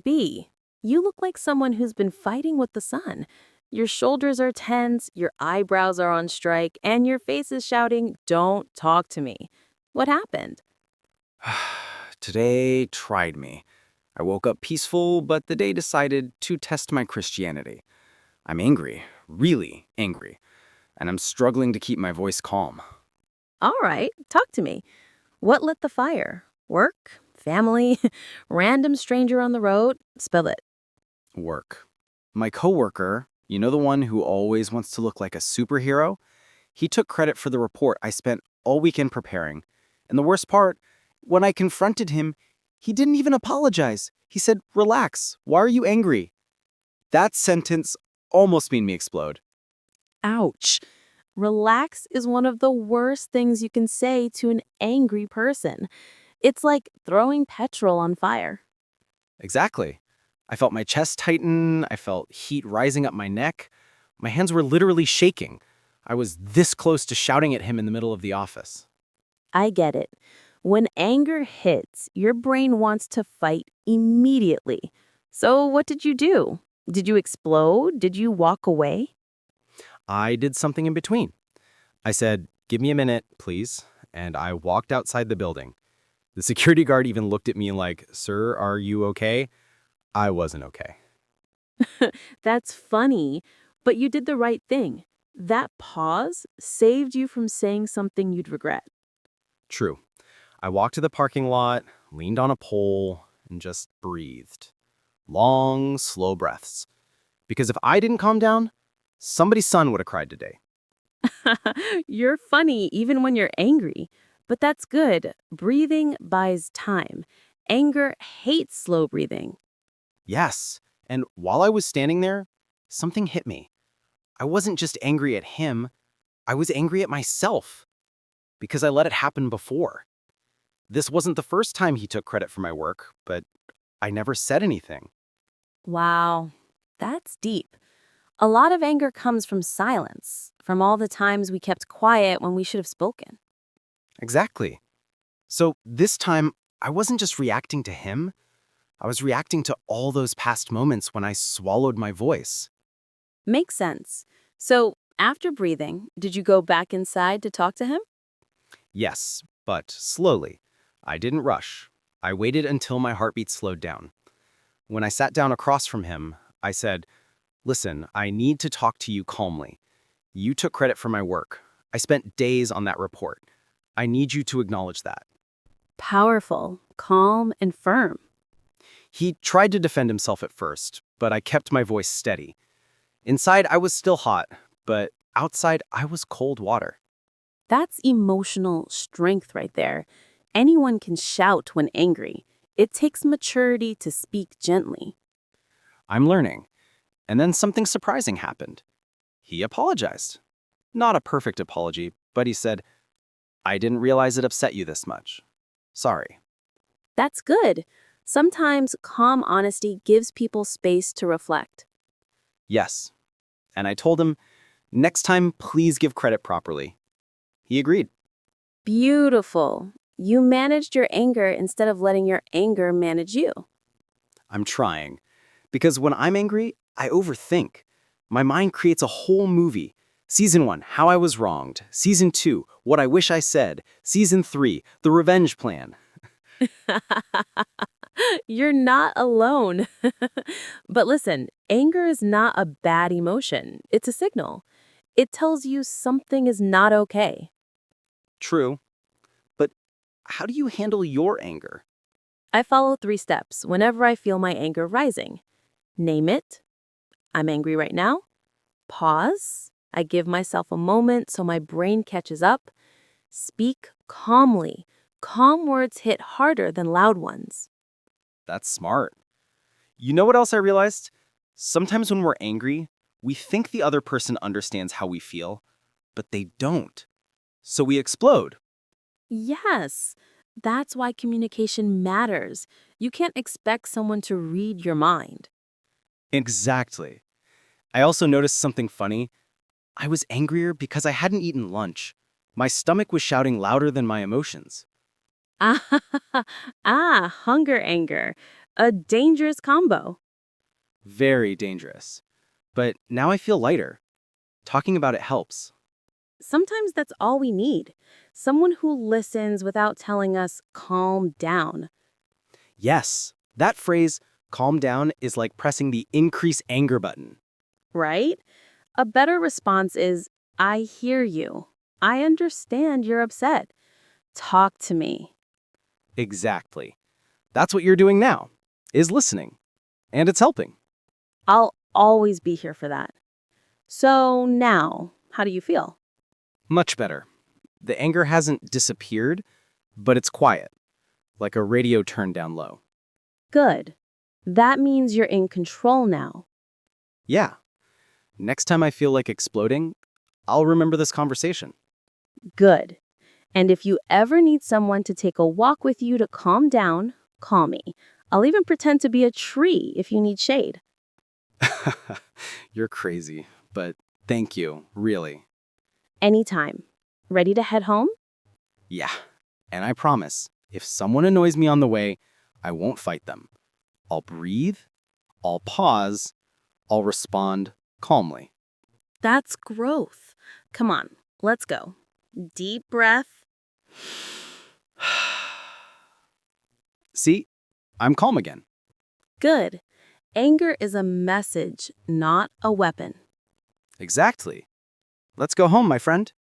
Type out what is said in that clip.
B. You look like someone who's been fighting with the sun. Your shoulders are tense, your eyebrows are on strike, and your face is shouting, "Don't talk to me." What happened? Today tried me. I woke up peaceful, but the day decided to test my Christianity. I'm angry, really angry, and I'm struggling to keep my voice calm. All right, talk to me. What lit the fire? Work? Family? Random stranger on the road? Spill it. Work. My coworker, you know the one who always wants to look like a superhero? He took credit for the report I spent all weekend preparing. And the worst part, when I confronted him, he didn't even apologize. He said, "Relax, why are you angry?" That sentence almost made me explode. Ouch. Relax is one of the worst things you can say to an angry person. It's like throwing petrol on fire. Exactly. I felt my chest tighten, I felt heat rising up my neck. My hands were literally shaking. I was this close to shouting at him in the middle of the office. I get it. When anger hits, your brain wants to fight immediately. So, what did you do? Did you explode? Did you walk away? I did something in between. I said, "Give me a minute, please," and I walked outside the building. The security guard even looked at me like, "Sir, are you okay?" I wasn't okay. That's funny, but you did the right thing. That pause saved you from saying something you'd regret. True. I walked to the parking lot, leaned on a pole, and just breathed. Long, slow breaths. Because if I didn't calm down, somebody's son would have cried today. You're funny even when you're angry, but that's good. Breathing buys time. Anger hates slow breathing. Yes. And while I was standing there, something hit me. I wasn't just angry at him, I was angry at myself because I let it happen before. This wasn't the first time he took credit for my work, but I never said anything. Wow, that's deep. A lot of anger comes from silence, from all the times we kept quiet when we should have spoken. Exactly. So this time, I wasn't just reacting to him, I was reacting to all those past moments when I swallowed my voice. Makes sense. So, after breathing, did you go back inside to talk to him? Yes, but slowly. I didn't rush. I waited until my heartbeat slowed down. When I sat down across from him, I said, "Listen, I need to talk to you calmly. You took credit for my work. I spent days on that report. I need you to acknowledge that." Powerful, calm, and firm. He tried to defend himself at first, but I kept my voice steady. Inside, I was still hot, but outside, I was cold water. That's emotional strength right there. Anyone can shout when angry. It takes maturity to speak gently. I'm learning. And then something surprising happened. He apologized. Not a perfect apology, but he said, "I didn't realize it upset you this much. Sorry." That's good. Sometimes calm honesty gives people space to reflect. Yes. And I told him, "Next time, please give credit properly." He agreed. Beautiful. You managed your anger instead of letting your anger manage you. I'm trying. Because when I'm angry, I overthink. My mind creates a whole movie. Season 1, how I was wronged. Season 2, what I wish I said. Season 3, the revenge plan. You're not alone. But listen, anger is not a bad emotion. It's a signal. It tells you something is not okay. True. But how do you handle your anger? I follow 3 steps whenever I feel my anger rising. Name it. I'm angry right now. Pause. I give myself a moment so my brain catches up. Speak calmly. Calm words hit harder than loud ones. That's smart. You know what else I realized? Sometimes when we're angry, we think the other person understands how we feel, but they don't. So we explode. Yes, that's why communication matters. You can't expect someone to read your mind. Exactly. I also noticed something funny. I was angrier because I hadn't eaten lunch. My stomach was shouting louder than my emotions. Ah, hunger anger. A dangerous combo. Very dangerous. But now I feel lighter. Talking about it helps. Sometimes that's all we need. Someone who listens without telling us, calm down, Yes, that phrase, calm down, is like pressing the increase anger button. right? A better response is, I hear you. I understand you're upset. Talk to me. Exactly. That's what you're doing now, is listening. And it's helping. I'll always be here for that. So now, how do you feel? Much better. The anger hasn't disappeared, but it's quiet, like a radio turned down low. Good. That means you're in control now. Yeah. Next time I feel like exploding, I'll remember this conversation. Good. And if you ever need someone to take a walk with you to calm down, call me. I'll even pretend to be a tree if you need shade. You're crazy, but thank you, really. Anytime. Ready to head home? Yeah. And I promise, if someone annoys me on the way, I won't fight them. I'll breathe, I'll pause, I'll respond calmly. That's growth. Come on, let's go. Deep breath. See, I'm calm again. Good. Anger is a message, not a weapon. Exactly. Let's go home, my friend.